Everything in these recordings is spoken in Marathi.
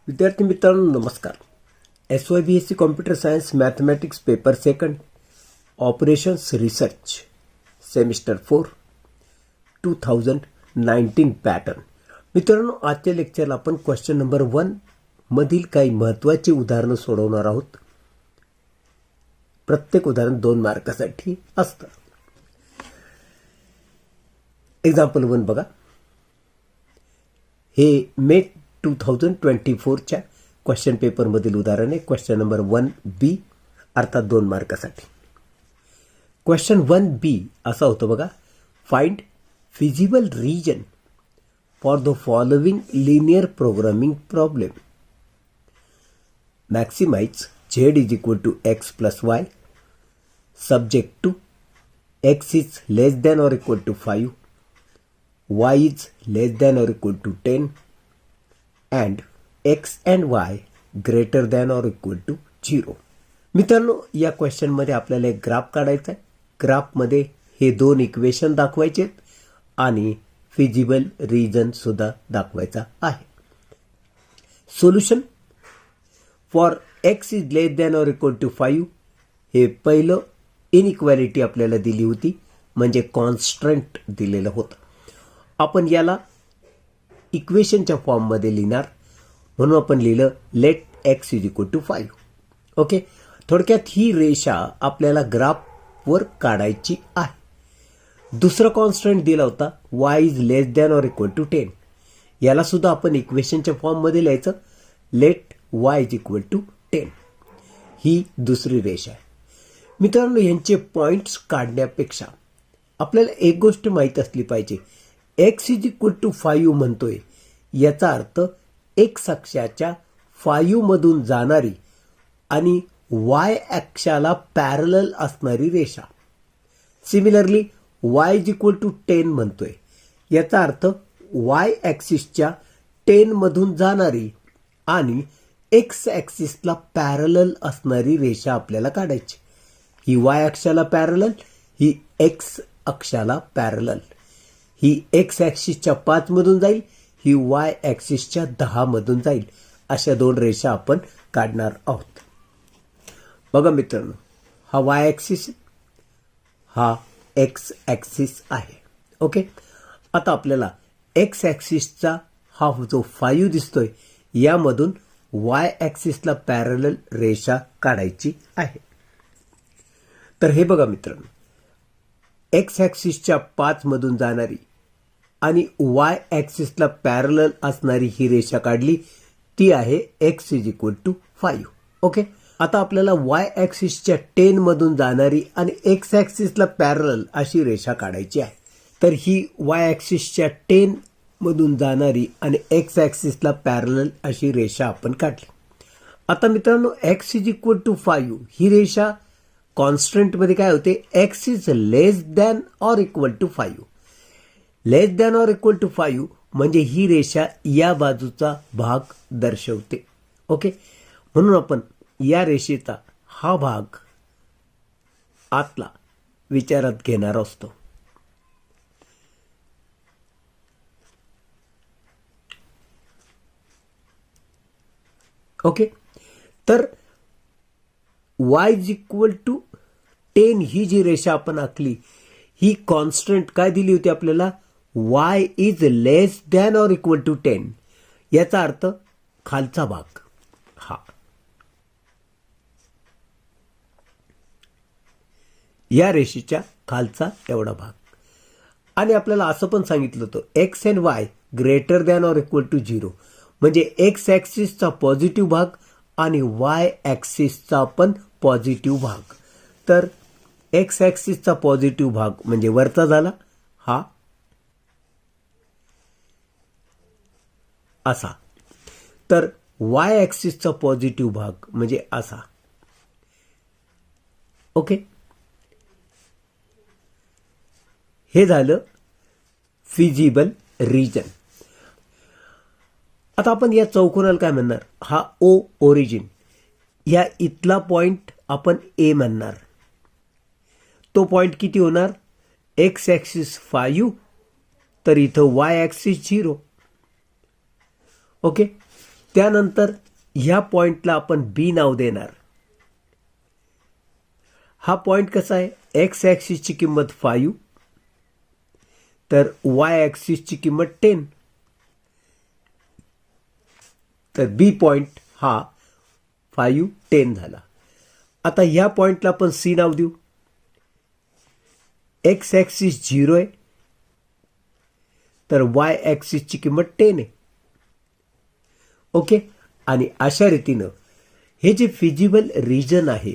विद्यार्थी मित्रांनो नमस्कार. SYBSC computer science mathematics paper second operations research semester 4 2019 pattern. मित्रांनो आजच्या लेक्चरला आपण क्वेश्चन नंबर 1 मधील काही महत्त्वाची उदाहरणं सोडवणार आहोत. प्रत्येक उदाहरण 2 मार्कासाठी असतं. एक्झाम्पल 1 बघा. हे मे 2024च्या क्वेश्चन पेपरमधील उदाहरण आहे. क्वेश्चन नंबर 1B अर्थात 2 मार्कासाठी. क्वेश्चन 1B असा होतो बघा. Find feasible region for the following linear programming problem. Maximize z is equal to x plus y subject to x is less than or equal to 5, y is less than or equal to 10 and x and y greater than or equal to 0. मित्रांनो या क्वेश्चन मध्ये आपल्याला एक ग्राफ काढायचा आहे. ग्राफ मध्ये हे 2 इक्वेशन दाखवायचे आहेत आणि फिजिबल रिजन सुद्धा दाखवायचा आहे. Solution for x is less than or equal to 5 हे पहिलं इनइक्वालिटी आपल्याला दिली होती, म्हणजे कॉन्स्टंट दिलेलं होतं. आपण याला इक्वेशनच्या फॉर्ममध्ये लिहिणार, म्हणून आपण लिहिलं let x is equal to 5. Okay. थोडक्यात ही रेषा आपल्याला ग्राफवर काढायची आहे. दुसरा कॉन्स्टंट दिला होता y is less than or equal to 10. याला सुद्धा आपण इक्वेशनच्या फॉर्ममध्ये लिहायचं let y is equal to 10. ही दुसरी रेषा आहे. मित्रांनो यांचे पॉइंट्स काढण्यापेक्षा आपल्याला एक गोष्ट माहीत असली पाहिजे. x इज इक्वल टू 5 म्हणतोय, याचा अर्थ x अक्षाच्या 5 मधून जाणारी आणि y अक्षाला पॅरलल असणारी रेषा. Similarly y is equal to 10 म्हणतोय, याचा अर्थ y ॲक्सिसच्या 10 मधून जाणारी आणि x ॲक्सिसला पॅरलल असणारी रेषा आपल्याला काढायची. ही y अक्षाला पॅरलल, ही x अक्षाला पॅरलल. ही x ॲक्सिसच्या 5 मधून जाईल, ही y ॲक्सिसच्या 10 मधून जाईल. अशा 2 रेषा आपण काढणार आहोत. बघा मित्रांनो, हा y ॲक्सिस, हा x ॲक्सिस आहे. ओके. आता आपल्याला x ॲक्सिसचा हा जो 5 दिसतोय यामधून y ॲक्सिसला पॅरलल रेषा काढायची आहे. तर हे बघा मित्रांनो, x ॲक्सिसच्या 5 मधून जाणारी आणि y ॲक्सिसला पॅरलल असणारी ही रेषा काढली, ती आहे x is equal to 5. Okay. आता आपल्याला y ॲक्सिसच्या 10 मधून जाणारी आणि x ॲक्सिसला पॅरलल अशी रेषा काढायची आहे. तर ही y ॲक्सिसच्या 10 मधून जाणारी आणि x ॲक्सिसला पॅरलल अशी रेषा आपण काढली. आता मित्रांनो x इज इक्वल टू 5 ही रेषा कॉन्स्टंटमध्ये काय होते, x is less than or equal to 5. Less than or equal to 5 म्हणजे ही रेषा या बाजूचा भाग दर्शवते. ओके. म्हणून आपण या रेषेचा हा भाग आतला विचारात घेणार असतो. ओके. तर y इज इक्वल टू 10 ही जी रेषा आपण आखली, ही कॉन्स्टंट काय दिली होती आपल्याला, y is less than or equal to 10. याचा अर्थ खालचा भाग हा, या रेषेच्या खालचा एवढा भाग. आणि आपल्याला असं पण सांगितलं होतं x and y greater than or equal to 0, म्हणजे x ॲक्सिसचा पॉझिटिव्ह भाग आणि y ॲक्सिसचा पण पॉझिटिव्ह भाग. तर x ॲक्सिसचा पॉझिटिव्ह भाग म्हणजे वरचा झाला हा असा, तर y ॲक्सिसचा पॉझिटिव्ह भाग म्हणजे असा. ओके. हे झालं फिजिबल रिजन. आता आपण या चौकोनाला काय म्हणणार, हा O ओरिजिन, या इथला पॉइंट आपण A म्हणणार. तो पॉइंट किती होणार, x ॲक्सिस 5 तर इथं y ॲक्सिस 0. ओके. त्यानंतर ह्या पॉइंटला आपण बी नाव देणार. हा पॉइंट कसा आहे, एक्स ॲक्सिसची किंमत 5 तर वाय ॲक्सिसची किंमत 10. तर बी पॉइंट हा 5, 10 झाला. आता ह्या पॉइंटला आपण सी नाव देऊ. एक्स ॲक्सिस 0 आहे तर वाय ॲक्सिसची किंमत 10 आहे. ओके. आणि अशा रीतीनं हे जे फिजिबल रिजन आहे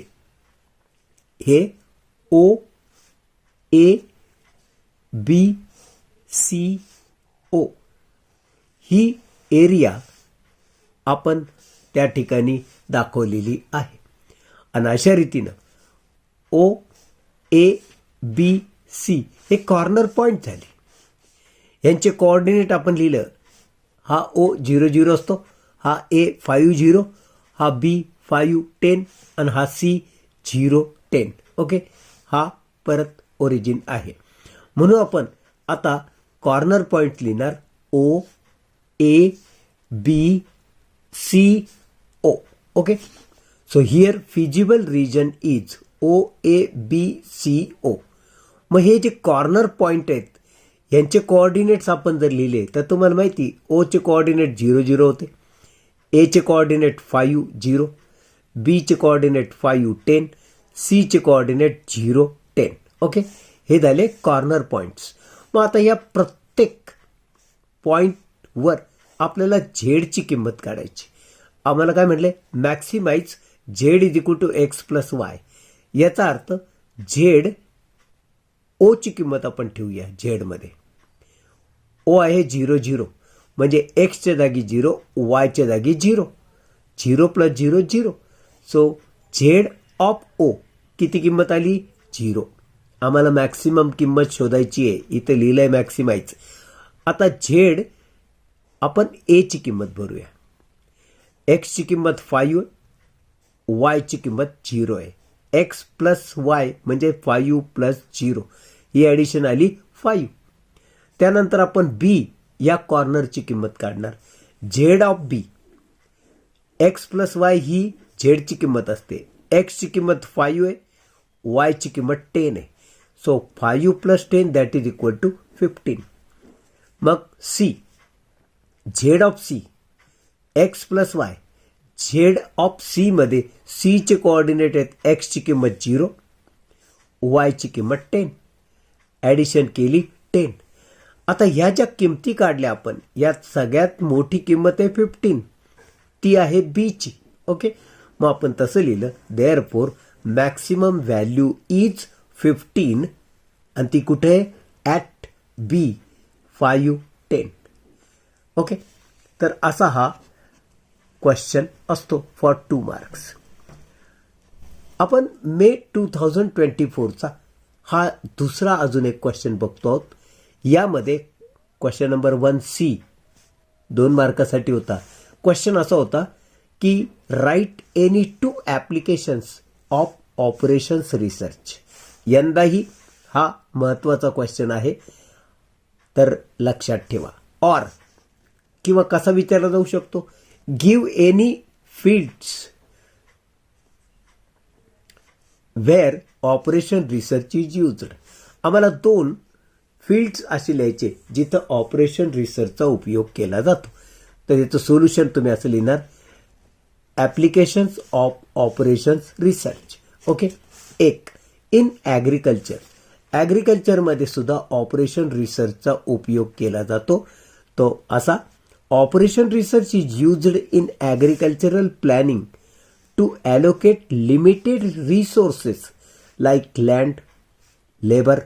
हे ओ A B C O he area आपण त्या ठिकाणी दाखवलेली आहे. आणि अशा रीतीनं ओ ए बी सी हे कॉर्नर पॉईंट झाले. यांचे कोऑर्डिनेट आपण लिहिलं, हा ओ 0 0 असतो, हा ए 5 0, हा बी 5 10 आणि हा सी 0 10. ओके. हा परत ओरिजिन आहे. म्हणून आपण आता कॉर्नर पॉईंट लिहिणार O A B C O. Okay. So here feasible region is O A B C O. मग हे जे कॉर्नर पॉईंट आहेत यांचे कोऑर्डिनेट्स आपण जर लिहिले तर तुम्हाला माहिती ओचे कोऑर्डिनेट 0 0 होते, एचे कोऑर्डिनेट 5 0, बीचे कोऑर्डिनेट 5 10, सीचे कोऑर्डिनेट 0 10. ओके. हे झाले कॉर्नर पॉईंट्स. मग आता या प्रत्येक पॉईंटवर आपल्याला झेडची किंमत काढायची. आम्हाला काय म्हटले, maximize Z is equal to X plus Y. याचा अर्थ झेड ओची किंमत आपण ठेवूया झेडमध्ये. ओ आहे 0 0 म्हणजे एक्सच्या जागी 0, वायच्या जागी 0, 0 plus 0 0. So z of O किती किंमत आली, 0. आम्हाला मॅक्सिमम किंमत शोधायची आहे, इथे लिहिलं आहे मॅक्सिमाइज. आता झेड आपण एची किंमत भरूया. एक्सची किंमत 5 आहे, वायची किंमत 0 आहे. एक्स प्लस वाय म्हणजे 5 प्लस 0 ही ॲडिशन आली 5. त्यानंतर आपण बी या कॉर्नरची किंमत काढणार. Z of B, X plus Y ही झेडची किंमत असते. एक्सची किंमत 5 आहे, वायची किंमत 10 आहे. So 5 plus 10 that is equal to 15. मग C, z of C, x plus y. Z of C मध्ये सीचे कोऑर्डिनेट आहेत, एक्सची किंमत 0, वायची किंमत 10. ॲडिशन केली 10. आता ह्या ज्या किमती काढल्या आपण, यात सगळ्यात मोठी किंमत आहे 15, ती आहे बीची. ओके. मग आपण तसं लिहिलं, देअरफॉर मॅक्सिमम व्हॅल्यू इज 15 आणि ती कुठे आहे, ॲट बी 5 10. ओके. तर असा हा क्वेश्चन असतो फॉर 2 मार्क्स. आपण मे 2024चा हा दुसरा अजून एक क्वेश्चन बघतो आहोत. यामध्ये क्वेश्चन नंबर 1C 2 मार्कासाठी होता. क्वेश्चन असा होता की write any 2 applications of operations research. यंदाही हा महत्त्वाचा क्वेश्चन आहे, तर लक्षात ठेवा. ऑर किंवा कसा विचारला जाऊ शकतो, give any fields where operation research is used. आम्हाला 2 फील्ड्स असे लिहायचे जिथं ऑपरेशन रिसर्चचा उपयोग केला जातो. तर याचं सोल्युशन तुम्ही असं लिहिणार, applications of operations research. Okay. एक, इन ॲग्रिकल्चर. ॲग्रिकल्चरमध्ये सुद्धा ऑपरेशन रिसर्चचा उपयोग केला जातो. तो असा, operation research is used in agricultural planning to allocate limited resources like land, labor,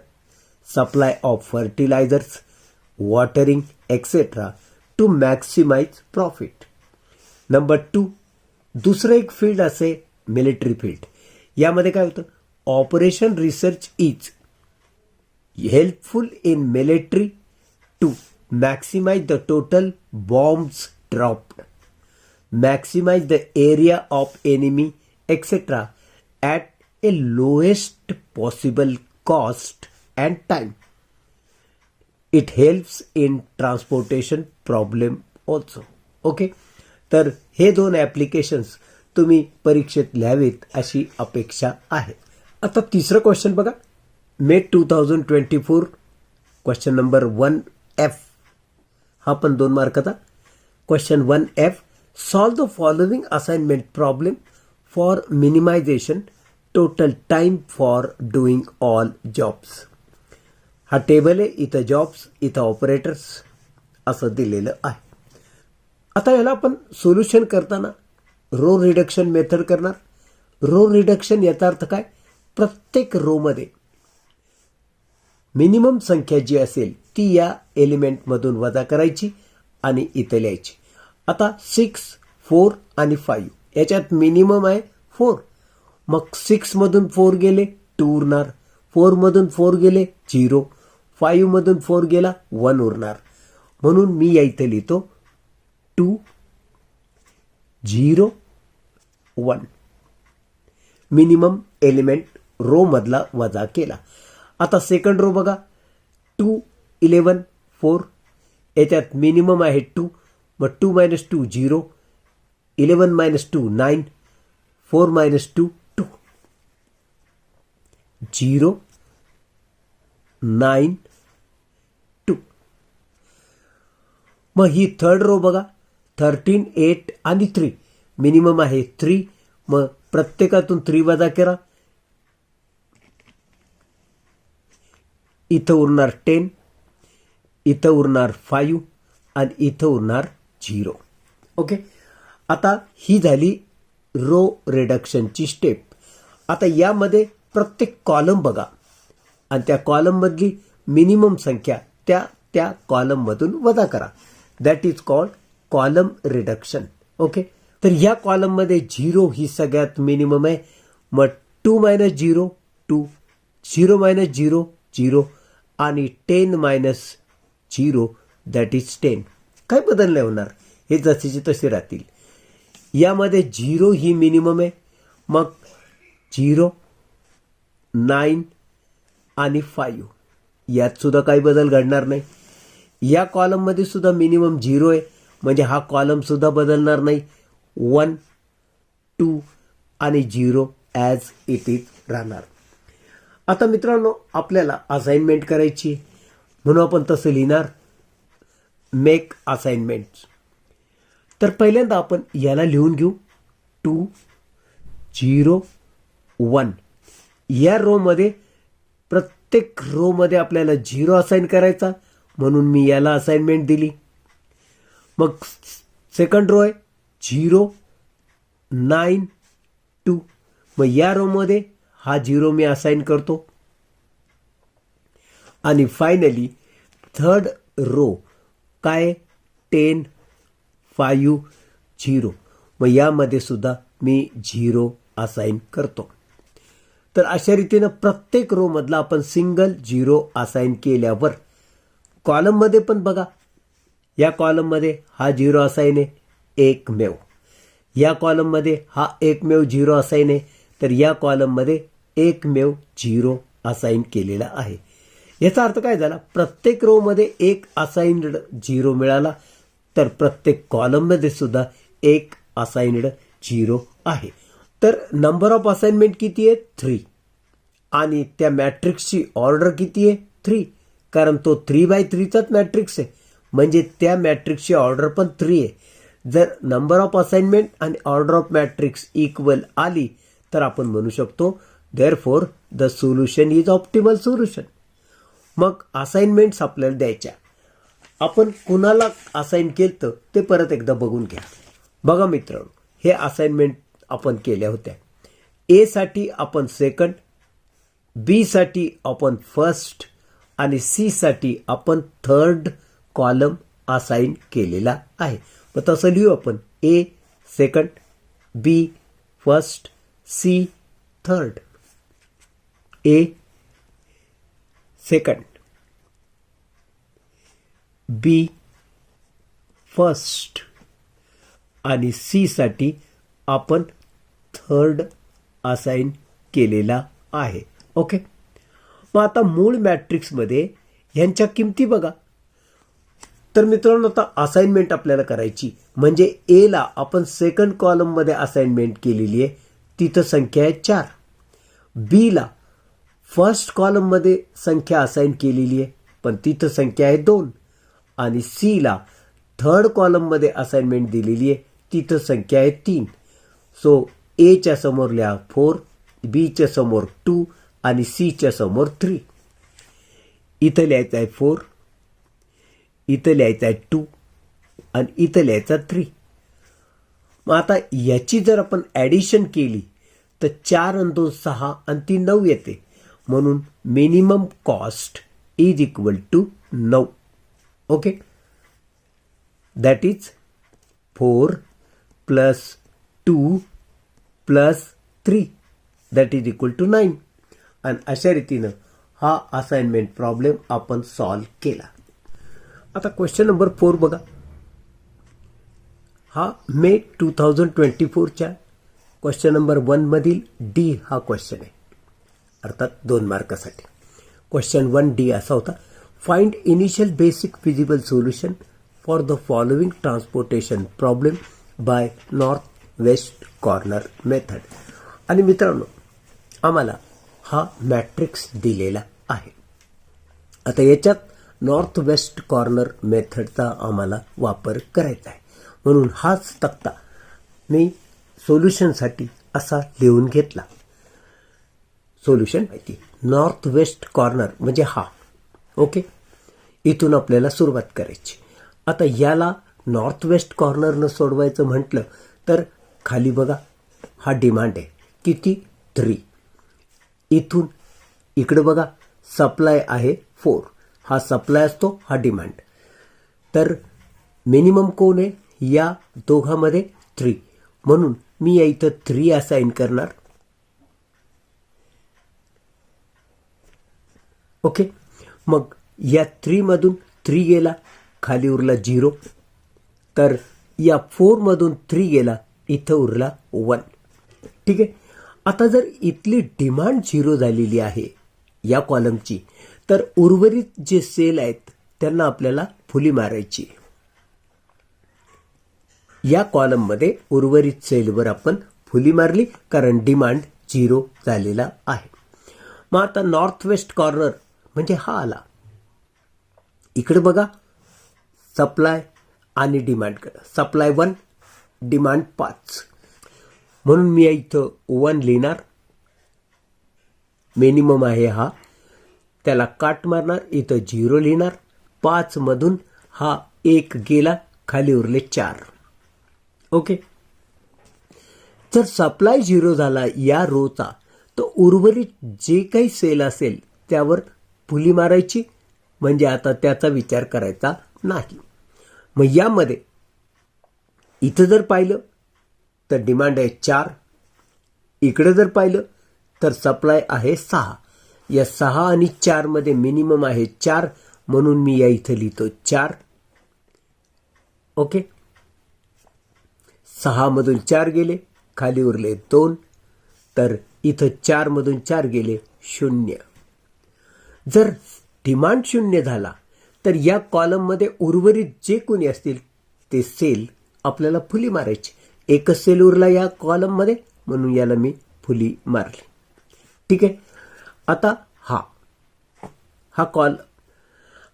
supply of fertilizers, watering, etc. to maximize profit. Number 2, दुसरं एक फील्ड असे मिलिटरी फील्ड. यामध्ये काय होतं, operation research is helpful in military to maximize the total bombs dropped, maximize the area of enemy, etc. at a lowest possible cost and time. It helps in transportation problem also. Okay. तर हे दोन ॲप्लिकेशन्स तुम्ही परीक्षेत लिहावेत अशी अपेक्षा आहे. आता तिसरं क्वेश्चन बघा. मे 2024 क्वेश्चन नंबर 1F, हा पण 2 मार्काचा. Question 1F, solve the following assignment problem for minimization total time for doing all jobs. हा टेबल आहे, इथं जॉब्स, इथं ऑपरेटर्स असं दिलेलं आहे. आता याला आपण सोल्युशन करताना रो रिडक्शन मेथड करणार. रो रिडक्शन याचा अर्थ काय, प्रत्येक रोमध्ये मिनिमम संख्या जी असेल ती या एलिमेंटमधून वजा करायची आणि इथे लिहायची. आता 6, 4 आणि 5 याच्यात मिनिमम आहे 4. मग 6 मधून 4 गेले 2 उरणार, 4 मधून 4 गेले 0, 5 मधून 4 गेला 1 उरणार. म्हणून मी या इथे लिहितो 2, 0, 1. मिनिमम एलिमेंट रो मधला वजा केला. आता सेकंड रो बघा. 2, 11, 4 याच्यात मिनिमम आहे 2. मग 2 - 2 0, 11 - 2 9, 4 - 2 2, 0, 9, 2. मग ही थर्ड रो बघा. 13, 8 आणि 3 मिनिमम आहे 3. मग प्रत्येकातून 3 वजा करा. इथं उरणार 10, इथं उरणार 5 आणि इथं उरणार 0. ओके. आता ही झाली रो रिडक्शनची स्टेप. आता यामध्ये प्रत्येक कॉलम बघा आणि त्या कॉलममधली मिनिमम संख्या त्या कॉलममधून वजा करा. That is called column reduction. Okay. तर या कॉलममध्ये 0 ही सगळ्यात मिनिमम आहे. मग 2 - 0 2, 0 - 0 0 आणि 10 - 0 दॅट इज 10. काय बदल नाही होणार, हे जसेचे तसे राहतील. यामध्ये 0 ही मिनिमम आहे. मग 0, 9 आणि 5 यात सुद्धा काही बदल घडणार नाही. या कॉलममध्ये सुद्धा मिनिमम 0 आहे, म्हणजे हा कॉलम सुद्धा बदलणार नाही. 1, 2 आणि 0 ॲज इट इज राहणार. आता मित्रांनो, आपल्याला असाइनमेंट करायची म्हणून आपण तसं लिहिणार मेक असाइनमेंट्स. तर पहिल्यांदा आपण याला लिहून घेऊ 2, 0, 1. या रोमध्ये प्रत्येक रोमध्ये आपल्याला 0 असाइन करायचा, म्हणून मी याला असाइनमेंट दिली. मग सेकंड रो आहे 0, 9, 2. मग या रोमध्ये हा 0 मी असाइन करतो. आणि फायनली थर्ड रो काय 10, 5, 0. मग यामध्ये सुद्धा मी 0 असाइन करतो. तर अशा रीतीनं प्रत्येक रो मधला आपण सिंगल 0 असाइन केल्यावर कॉलममध्ये पण बघा. या कॉलममध्ये हा 0 असाइन आहे एकमेव. या कॉलममध्ये हा एकमेव 0 असाइन आहे. तर या कॉलममध्ये एकमेव 0 असाइन केलेला आहे. याचा अर्थ काय झाला, प्रत्येक रो मध्ये एक असाइन्ड 0 मिळाला, तर प्रत्येक कॉलममध्ये सुद्धा एक असाइन्ड 0 आहे. तर नंबर ऑफ असाइनमेंट किती आहे 3. आणि त्या मॅट्रिक्सची ऑर्डर किती आहे 3, कारण तो 3/3चाच मॅट्रिक्स आहे, म्हणजे त्या मॅट्रिक्सची ऑर्डर पण 3 आहे. जर नंबर ऑफ असाइनमेंट आणि ऑर्डर ऑफ मॅट्रिक्स इक्वल आली तर आपण म्हणू शकतो therefore the solution is optimal solution. मग असाइनमेंट्स आपल्याला द्यायच्या. आपण कुणाला असाइन केलं ते परत एकदा बघून घ्या. बघा मित्रांनो, हे असाइनमेंट आपण केल्या होत्या. ए साठी आपण सेकंड, बी साठी आपण फर्स्ट आणि सी साठी आपण थर्ड कॉलम असाइन केलेला आहे. मग तसं लिहू आपण ए सेकंड, बी फर्स्ट, सी थर्ड. ए सेकंड, बी फर्स्ट आणि सी साठी आपण थर्ड असाइन केलेला आहे. ओके. मग आता मूळ मॅट्रिक्समध्ये ह्यांच्या किमती बघा. तर मित्रांनो आता असाइनमेंट आपल्याला करायची, म्हणजे ए ला आपण सेकंड कॉलम मध्ये असाइनमेंट केलेली आहे, तिथं संख्या आहे 4. बी ला फर्स्ट कॉलम मध्ये संख्या असाइन केलेली आहे, पण तिथं संख्या आहे 2. आणि सी ला थर्ड कॉलम मध्ये असाइनमेंट दिलेली आहे, तिथं संख्या आहे 3. सो ए च्या समोर लिहा 4, बी च्या समोर 2 आणि सी च्या समोर 3. इथं लिहायचं आहे 4, इथं लिहायचं आहे 2 आणि इथं लिहायचं 3. मग आता याची जर आपण ॲडिशन केली तर 4 आणि 2 6 आणि 3 9 येते, म्हणून minimum cost is equal to 9. Okay, that is 4 plus 2 plus 3 that is equal to 9. आणि अशा रीतीनं हा असाइनमेंट प्रॉब्लेम आपण सॉल्व केला. आता क्वेश्चन नंबर 4 बघा. हा मे 2024च्या क्वेश्चन नंबर 1 मधील डी हा क्वेश्चन आहे, अर्थात 2 मार्कासाठी. क्वेश्चन 1D असा होता, find initial basic feasible solution for the following transportation problem by north west corner method. आणि मित्रांनो आम्हाला हा मॅट्रिक्स दिलेला आहे. आता याच्यात नॉर्थ वेस्ट कॉर्नर मेथडचा आम्हाला वापर करायचा आहे, म्हणून हाच तक्ता मी सोल्युशनसाठी असा लिहून घेतला. सोल्युशन माहिती नॉर्थ वेस्ट कॉर्नर म्हणजे हा. ओके, इथून आपल्याला सुरुवात करायची. आता याला नॉर्थ वेस्ट कॉर्नरनं सोडवायचं म्हटलं तर खाली बघा हा डिमांड आहे किती 3. इथून इकडे बघा सप्लाय आहे 4. हा सप्लाय असतो, हा डिमांड. तर मिनिमम कोण आहे या दोघांमध्ये 3, म्हणून मी या इथं 3 असाइन करणार. ओके, मग या 3 मधून 3 गेला, खाली उरला 0. तर या 4 मधून 3 गेला, इथं उरला 1. ठीक आहे. आता जर इथली डिमांड 0 झालेली आहे या कॉलमची, तर उर्वरित जे सेल आहेत त्यांना आपल्याला फुली मारायची. या कॉलममध्ये उर्वरित सेलवर आपण फुली मारली, कारण डिमांड 0 झालेला आहे. मग आता नॉर्थ वेस्ट कॉर्नर म्हणजे हा आला. इकडे बघा सप्लाय आणि डिमांड करा. सप्लाय 1, डिमांड 5, म्हणून मी इथं 1 लिहिणार. मिनिमम आहे हा, त्याला काट मारणार, इथं 0 लिहिणार. 5 मधून हा 1 गेला, खाली उरले 4. ओके, जर सप्लाय 0 झाला या रोचा, तर उर्वरित जे काही सेल असेल त्यावर फुली मारायची, म्हणजे आता त्याचा विचार करायचा नाही. मग यामध्ये इथं जर पाहिलं तर डिमांड आहे 4. इकडे जर पाहिलं तर सप्लाय आहे 6. या 6 आणि 4 मध्ये मिनिमम आहे 4, म्हणून मी या इथं लिहितो 4. ओके, 6 मधून 4 गेले, खाली उरले 2. तर इथं 4 मधून 4 गेले 0. जर डिमांड 0 झाला तर या कॉलममध्ये उर्वरित जे कोणी असतील ते सेल आपल्याला फुली मारायची. एकच सेल उरला या कॉलममध्ये, म्हणून याला मी फुली मारली. ठीक आहे. आता हा कॉल,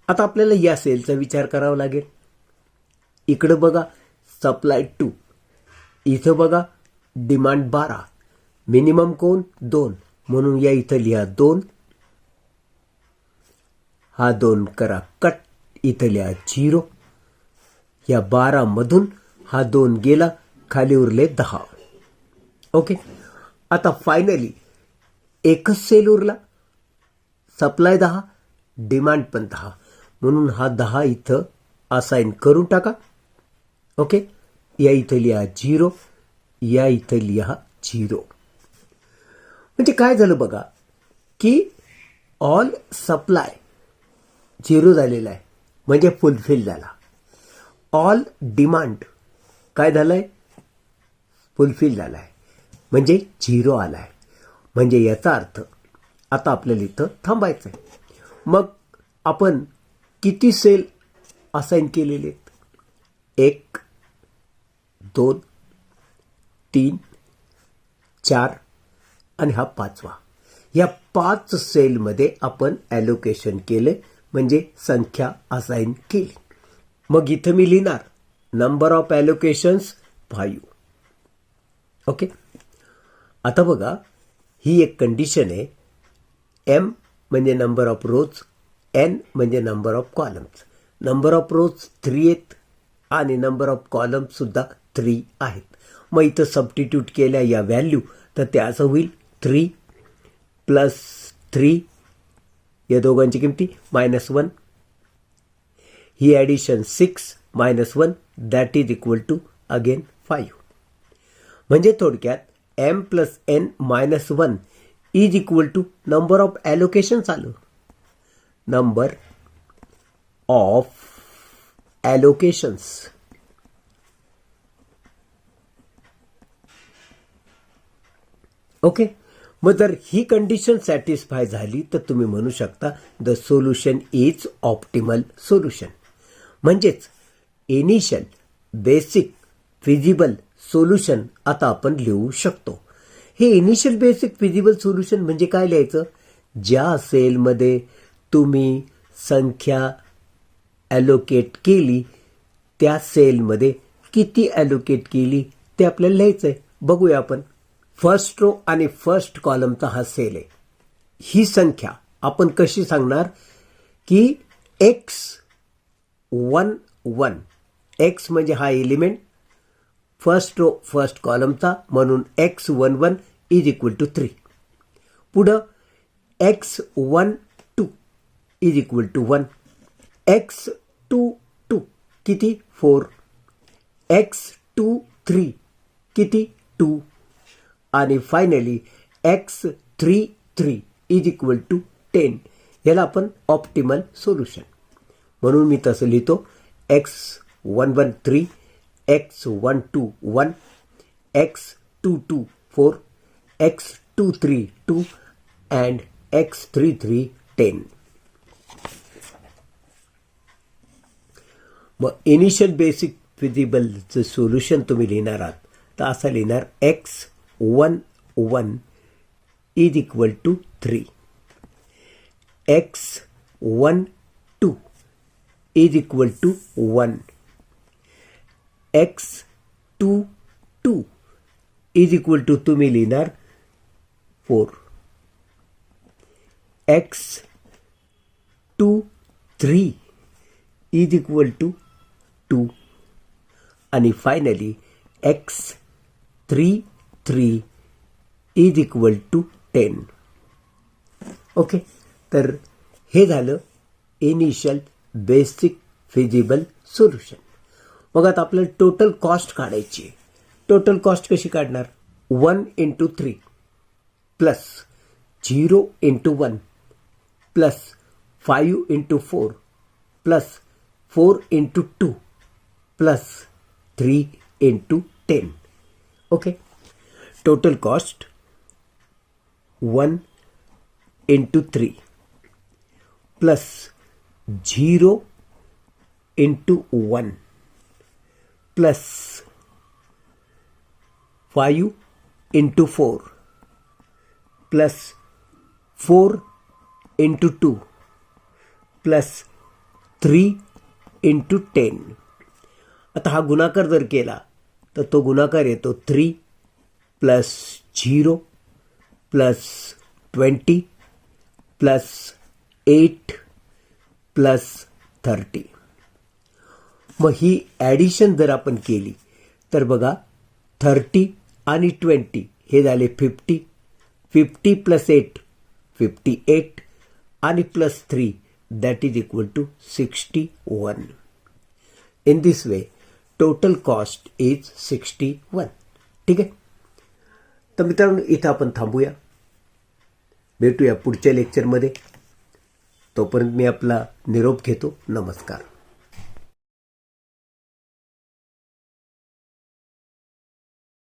आता आपल्याला या सेलचा विचार करावा लागेल. इकडे बघा सप्लाय 2, इथं बघा डिमांड 12, मिनिमम कोण 2, म्हणून या इथं लिहा 2. हा 2 करा कट, इथं लिहा 0. या 12 मधून हा 2 गेला, खाली उरले 10. ओके, आता फायनली एकच सेल उरला. सप्लाय 10, डिमांड पण 10, म्हणून हा 10 इथं असाइन करून टाका. ओके, या इथं लिहा 0, या इथं लिहा 0. म्हणजे काय झालं बघा की ऑल सप्लाय 0 झालेला आहे, म्हणजे फुलफिल झाला. ऑल डिमांड काय झालंय, फुलफिल झालाय, म्हणजे 0 आलाय. म्हणजे याचा अर्थ आता आपल्याला इथं थांबायचं आहे. मग आपण किती सेल असाइन केलेले आहेत. 1 2 3 4 आणि हा 5वा. या 5 सेलमध्ये आपण ॲलोकेशन केले म्हणजे संख्या असाइन केली. मग इथं मी लिहिणार नंबर ऑफ ॲलोकेशन्स 5. ओके. आता बघा, ही एक कंडिशन आहे. एम म्हणजे नंबर ऑफ रोज, एन म्हणजे number of columns. Number of रोज 3 आहेत आणि नंबर ऑफ कॉलम्स सुद्धा 3 आहेत. मग इथं सबस्टिट्यूट केल्या या व्हॅल्यू तर ते असं होईल 3 प्लस 3 या दोघांची किमती -1. ही addition 6 -1 that is equal to again 5. म्हणजे थोडक्यात m plus n -1 is equal to number of allocations आलं. Number of allocations. ओके. मग जर ही कंडिशन सॅटिस्फाय झाली तर तुम्ही म्हणू शकता the solution is optimal solution. म्हणजेच इनिशियल बेसिक फिजिबल सोल्युशन आता आपण लिहू शकतो. हे इनिशियल बेसिक फिजिबल सोल्युशन म्हणजे काय लिहायचं? ज्या सेलमध्ये तुम्ही संख्या ॲलोकेट केली त्या सेलमध्ये किती ॲलोकेट केली ते आपल्याला लिहायचं आहे. बघूया आपण. फर्स्ट रो आणि फर्स्ट कॉलमचा हा सेल आहे. ही संख्या आपण कशी सांगणार की x11 x म्हणजे हा एलिमेंट फर्स्ट रो फर्स्ट कॉलमचा म्हणून x11 इज इक्वल टू 3. पुढं x12 is equal to 1. x22 किती 4. x23 किती 2 आणि finally x33 is equal to 10. याला आपण ऑप्टिमल सोल्युशन म्हणून मी तसं लिहितो. x11 3, x12 1, x22 4, x23 2 and x33 10. मग इनिशियल बेसिक फिजिबलचं सोल्युशन तुम्ही लिहिणार आहात तर असं लिहिणार x11 is equal to 3, x12 is equal to 1, x22 is equal to तुम्ही लिहिणार 4, x23 इज इक्वल टू 2 आणि finally x33 is equal to 10. Okay. तर हे झालं इनिशियल बेसिक फिजिबल सोल्युशन. मग आता आपल्याला टोटल कॉस्ट काढायची आहे. टोटल कॉस्ट कशी काढणार? 1 × 3 plus 0 × 1 plus 5 × 4 plus 4 × 2 plus 3 × 10. Okay. Total cost 1 × 3 plus 0 × 1 plus 5 × 4 plus 4 × 2 plus 3 × 10. आता हा गुणाकार जर केला तर तो गुणाकार येतो 3 प्लस 0 प्लस 20 प्लस 8 प्लस 30. मग ही ॲडिशन जर आपण केली तर बघा 30 आणि 20 हे झाले 50. 50 प्लस 8 58 आणि plus 3 that is equal to 61. In this way total cost is 61. ठीक आहे. तर मित्रांनो इथं आपण थांबूया. भेटूया पुढच्या लेक्चरमध्ये. तोपर्यंत मी आपला निरोप घेतो. नमस्कार.